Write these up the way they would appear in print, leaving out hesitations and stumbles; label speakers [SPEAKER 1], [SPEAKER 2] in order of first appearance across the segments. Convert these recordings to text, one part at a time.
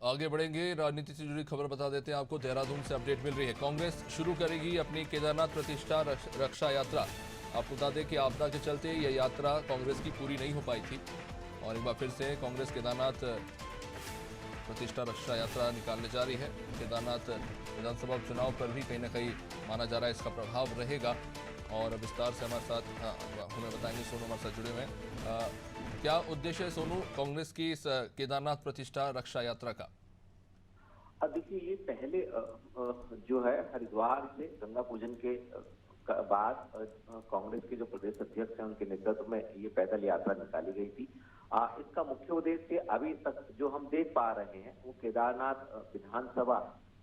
[SPEAKER 1] आगे बढ़ेंगे, राजनीति से जुड़ी खबर बता देते हैं आपको। देहरादून से अपडेट मिल रही है, कांग्रेस शुरू करेगी अपनी केदारनाथ प्रतिष्ठा रक्षा यात्रा। आपको बता दें कि आपदा के चलते यह यात्रा कांग्रेस की पूरी नहीं हो पाई थी और एक बार फिर से कांग्रेस केदारनाथ प्रतिष्ठा रक्षा यात्रा निकालने जा रही है। केदारनाथ विधानसभा चुनाव पर भी कहीं ना कहीं माना जा रहा है इसका प्रभाव रहेगा। और विस्तार से हमारे साथ हमें बताएंगे सोनू हमारे साथ जुड़े हुए हैं। क्या उद्देश्य है सोनू कांग्रेस की इस केदारनाथ प्रतिष्ठा रक्षा यात्रा का?
[SPEAKER 2] देखिए, ये पहले जो है हरिद्वार से गंगा पूजन के बाद कांग्रेस के जो प्रदेश अध्यक्ष हैं उनके नेतृत्व में ये पैदल यात्रा निकाली गई थी। इसका मुख्य उद्देश्य अभी तक जो हम देख पा रहे हैं वो केदारनाथ विधानसभा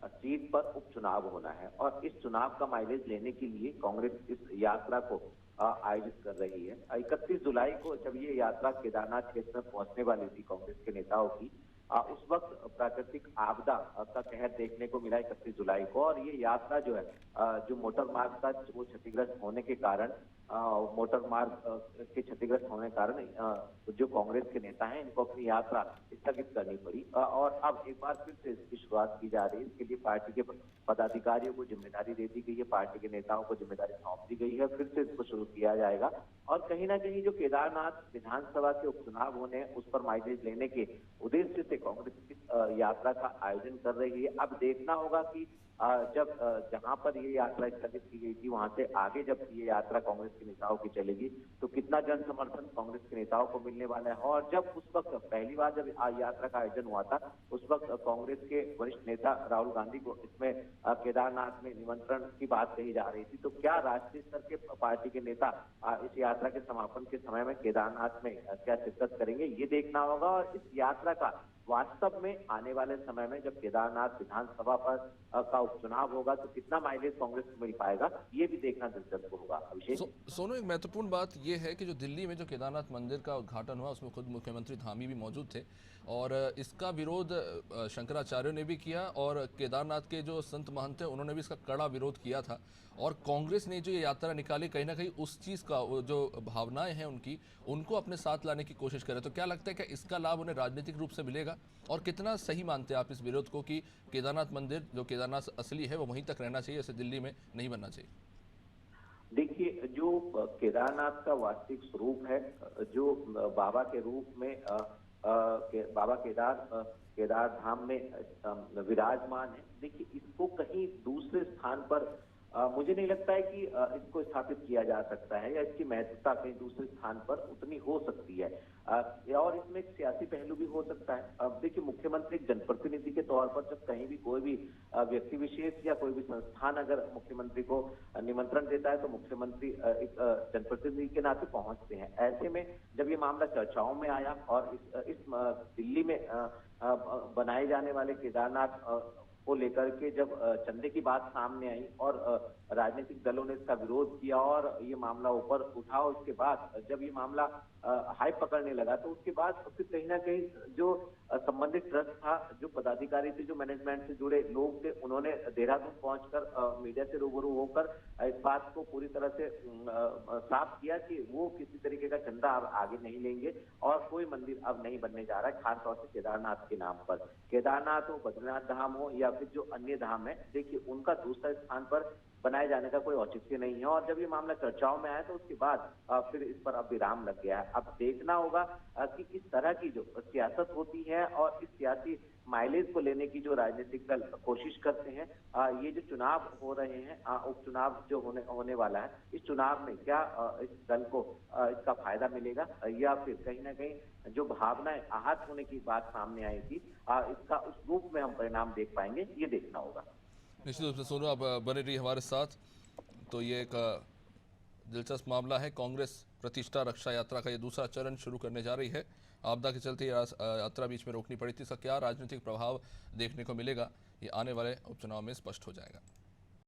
[SPEAKER 2] सीट पर उपचुनाव होना है और इस चुनाव का माइलेज लेने के लिए कांग्रेस इस यात्रा को आयोजित कर रही है। 31 जुलाई को जब ये यात्रा केदारनाथ क्षेत्र में पहुंचने वाली थी कांग्रेस के नेताओं की, उस वक्त प्राकृतिक आपदा का कहर देखने को मिला 31 जुलाई को। और ये यात्रा जो है जो मोटर मार्ग का वो क्षतिग्रस्त होने के कारण मोटर मार्ग के क्षतिग्रस्त होने के कारण जो कांग्रेस के नेता हैं इनको अपनी यात्रा स्थगित करनी पड़ी और अब एक बार फिर से इसकी शुरुआत की जा रही है। इसके लिए पार्टी के पदाधिकारियों को जिम्मेदारी दे दी गई है, पार्टी के नेताओं को जिम्मेदारी सौंप दी गई है, फिर से इसको शुरू किया जाएगा। और कहीं ना कहीं जो केदारनाथ विधानसभा के उपचुनाव होने हैं उस पर माइलेज लेने के उद्देश्य से कांग्रेस इस यात्रा का आयोजन कर रही है। अब देखना होगा कि जब जहां पर ये यात्रा स्थगित की गई थी वहां से आगे जब ये यात्रा कांग्रेस के नेताओं की चलेगी तो कितना जन समर्थन कांग्रेस के नेताओं को मिलने वाला है। और जब उस वक्त पहली बार जब यात्रा का आयोजन हुआ था उस वक्त कांग्रेस के वरिष्ठ नेता राहुल गांधी को इसमें केदारनाथ में निमंत्रण की बात कही जा रही थी। तो क्या राष्ट्रीय स्तर के पार्टी के नेता इस यात्रा के समापन के समय में केदारनाथ में क्या शिरकत करेंगे ये देखना होगा। और इस यात्रा का वास्तव में आने वाले समय में जब केदारनाथ विधानसभा पर का उपचुनाव होगा तो कितना माइलेज कांग्रेस को मिल पाएगा ये भी देखना दिलचस्प होगा। अभिषेक
[SPEAKER 1] सोनू, एक महत्वपूर्ण बात यह है कि जो दिल्ली में जो केदारनाथ मंदिर का उद्घाटन हुआ उसमें खुद मुख्यमंत्री धामी भी मौजूद थे और इसका विरोध शंकराचार्य ने भी किया और केदारनाथ के जो संत महंत हैं उन्होंने भी इसका कड़ा विरोध किया था। और कांग्रेस ने जो ये यात्रा निकाली कहीं ना कहीं उस चीज़ का जो भावनाएं हैं उनकी उनको अपने साथ लाने की कोशिश करे। तो क्या लगता है कि इसका लाभ उन्हें राजनीतिक रूप से मिलेगा और कितना सही मानते हैं आप इस विरोध को कि केदारनाथ मंदिर जो केदारनाथ असली है वो वहीं तक रहना चाहिए, ऐसे दिल्ली में नहीं बनना चाहिए?
[SPEAKER 2] देखिए, जो केदारनाथ का वास्तविक स्वरूप है, जो बाबा के रूप में बाबा केदार धाम में विराजमान है, देखिए इसको कहीं दूसरे स्थान पर मुझे नहीं लगता है कि इसको स्थापित किया जा सकता है या इसकी महत्वता कहीं दूसरे स्थान पर उतनी हो सकती है। और इसमें एक सियासी पहलू भी हो सकता है। अब देखिए, मुख्यमंत्री एक जनप्रतिनिधि के तौर पर जब कहीं भी कोई भी व्यक्ति विशेष या कोई भी संस्थान अगर मुख्यमंत्री को निमंत्रण देता है तो मुख्यमंत्री एक जनप्रतिनिधि के नाते पहुंचते हैं। ऐसे में जब ये मामला चर्चाओं में आया और इस दिल्ली में बनाए जाने वाले केदारनाथ को लेकर के जब चंदे की बात सामने आई और राजनीतिक दलों ने इसका विरोध किया और ये मामला ऊपर उठा, उसके बाद जब ये मामला हाइप पकड़ने लगा तो उसके बाद फिर कहीं ना कहीं जो संबंधित ट्रस्ट था, जो पदाधिकारी थे, जो मैनेजमेंट से जुड़े लोग थे, उन्होंने देहरादून पहुंचकर मीडिया से रूबरू होकर इस बात को पूरी तरह से साफ किया कि वो किसी तरीके का चंदा अब आगे नहीं लेंगे और कोई मंदिर अब नहीं बनने जा रहा है, खासतौर से केदारनाथ के नाम पर। केदारनाथ हो, बद्रीनाथ धाम हो या फिर जो अन्य धाम है, देखिए उनका दूसरे स्थान पर बनाए जाने का कोई औचित्य नहीं है। और जब ये मामला चर्चाओं में आया तो उसके बाद फिर इस पर अब विराम लग गया है। अब देखना होगा कि किस तरह की जो सियासत होती है और इस सियासी माइलेज को लेने की जो राजनीतिक दल कोशिश करते हैं, ये जो चुनाव हो रहे हैं, उपचुनाव जो होने वाला है, इस चुनाव में क्या इस दल को इसका फायदा मिलेगा या फिर कहीं ना कहीं जो भावनाएं आहत होने की बात सामने आई थी इसका उस रूप में हम परिणाम देख पाएंगे, ये देखना होगा।
[SPEAKER 1] निश्चित रूप से सोनू, आप बने रहिए हमारे साथ। तो ये एक दिलचस्प मामला है, कांग्रेस प्रतिष्ठा रक्षा यात्रा का ये दूसरा चरण शुरू करने जा रही है। आपदा के चलते यात्रा बीच में रोकनी पड़ी थी, इसका क्या राजनीतिक प्रभाव देखने को मिलेगा ये आने वाले उपचुनाव में स्पष्ट हो जाएगा।